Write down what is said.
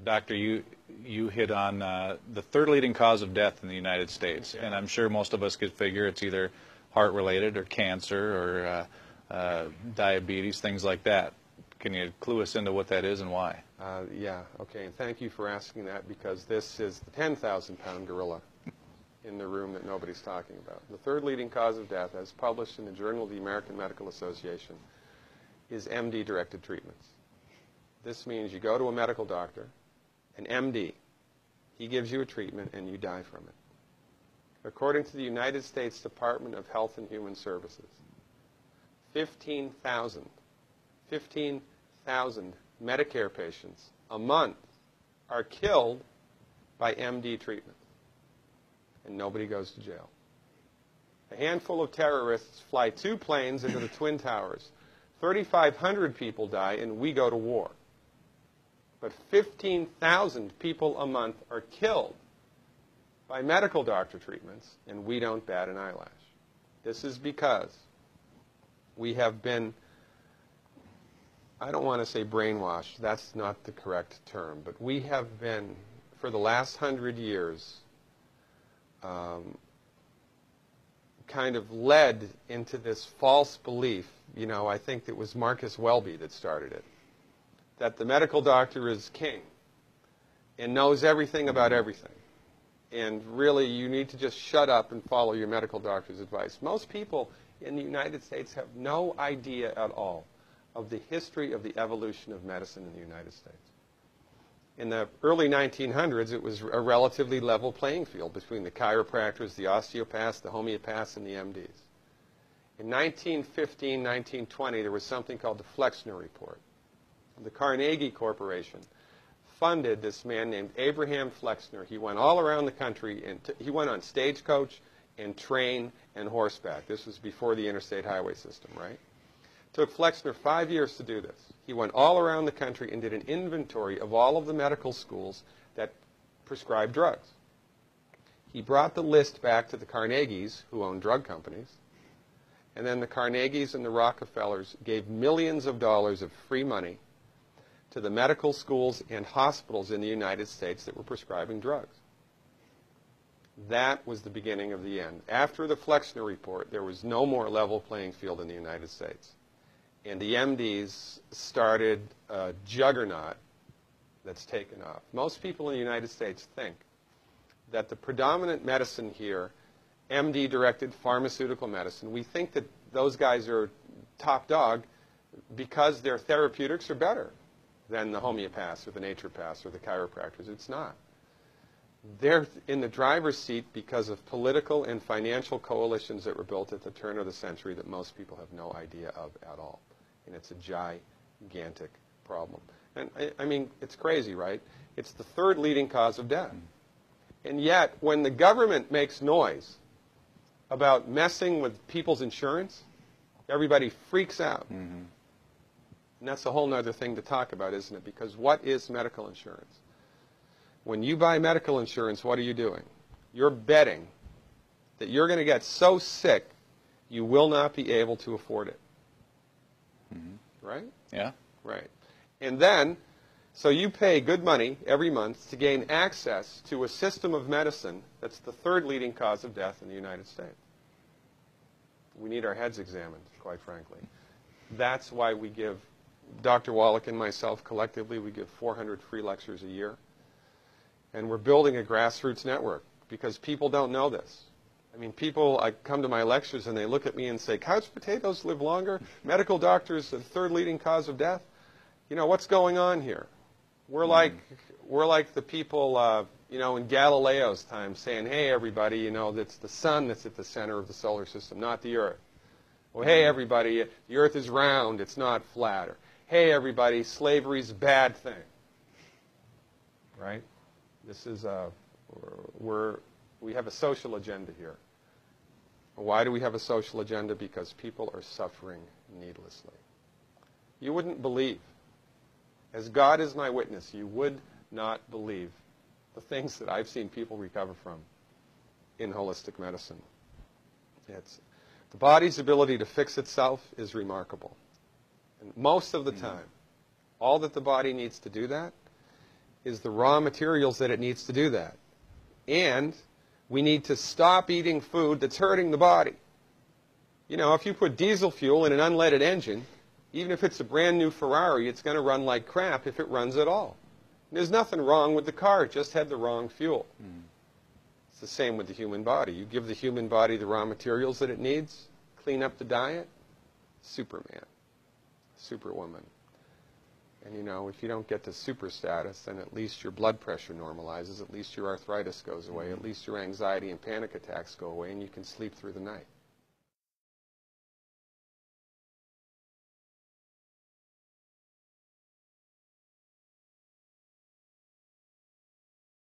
Doctor, you hit on the third leading cause of death in the United States, and I'm sure most of us could figure it's either heart-related or cancer or diabetes, things like that. Can you clue us into what that is and why? Yeah, okay, and thank you for asking that, because this is the 10,000-pound gorilla in the room that nobody's talking about. The third leading cause of death, as published in the Journal of the American Medical Association, is MD-directed treatments. This means you go to a medical doctor, an MD. He gives you a treatment and you die from it. According to the United States Department of Health and Human Services, 15,000 Medicare patients a month are killed by MD treatment, and nobody goes to jail. A handful of terrorists fly 2 planes into the Twin Towers. 3,500 people die, and we go to war. But 15,000 people a month are killed by medical doctor treatments, and we don't bat an eyelash. This is because we have been, I don't want to say brainwashed, that's not the correct term, but we have been, for the last 100 years, kind of led into this false belief. You know, I think it was Marcus Welby that started it, that the medical doctor is king and knows everything about everything. And really, you need to just shut up and follow your medical doctor's advice. Most people in the United States have no idea at all of the history of the evolution of medicine in the United States. In the early 1900s, it was a relatively level playing field between the chiropractors, the osteopaths, the homeopaths, and the MDs. In 1915, 1920, there was something called the Flexner Report. The Carnegie Corporation funded this man named Abraham Flexner. He went all around the country, and he went on stagecoach and train and horseback. This was before the interstate highway system, right? It took Flexner 5 years to do this. He went all around the country and did an inventory of all of the medical schools that prescribed drugs. He brought the list back to the Carnegies, who owned drug companies, and then the Carnegies and the Rockefellers gave millions of dollars of free money to the medical schools and hospitals in the United States that were prescribing drugs. That was the beginning of the end. After the Flexner Report, there was no more level playing field in the United States. And the MDs started a juggernaut that's taken off. Most people in the United States think that the predominant medicine here, MD-directed pharmaceutical medicine, we think that those guys are top dog because their therapeutics are better than the homeopaths or the naturopaths or the chiropractors. It's not. They're in the driver's seat because of political and financial coalitions that were built at the turn of the century that most people have no idea of at all. And it's a gigantic problem. And I mean, it's crazy, right? It's the third leading cause of death. And yet, when the government makes noise about messing with people's insurance, everybody freaks out. Mm-hmm. And that's a whole other thing to talk about, isn't it? Because what is medical insurance? When you buy medical insurance, what are you doing? You're betting that you're going to get so sick you will not be able to afford it. Mm-hmm. Right? Yeah. Right. And then, so you pay good money every month to gain access to a system of medicine that's the third leading cause of death in the United States. We need our heads examined, quite frankly. That's why we give, Dr. Wallach and myself collectively, we give 400 free lectures a year. And we're building a grassroots network because people don't know this. I mean, people, I come to my lectures and they look at me and say, couch potatoes live longer? Medical doctors, the third leading cause of death? You know, what's going on here? We're like the people, you know, in Galileo's time saying, hey, everybody, you know, it's the sun that's at the center of the solar system, not the Earth. Well, hey, everybody, the Earth is round, it's not flat. Or, hey, everybody, slavery's a bad thing. Right? This is we have a social agenda here. Why do we have a social agenda? Because people are suffering needlessly. You wouldn't believe, as God is my witness, you would not believe the things that I've seen people recover from in holistic medicine. The body's ability to fix itself is remarkable. And most of the time, all that the body needs to do that is the raw materials that it needs to do that. And we need to stop eating food that's hurting the body. You know, if you put diesel fuel in an unleaded engine, even if it's a brand new Ferrari, it's going to run like crap if it runs at all. And there's nothing wrong with the car, it just had the wrong fuel. It's the same with the human body. You give the human body the raw materials that it needs, clean up the diet, Superman, Superwoman. And you know, if you don't get to super status, then at least your blood pressure normalizes, at least your arthritis goes away, at least your anxiety and panic attacks go away, and you can sleep through the night.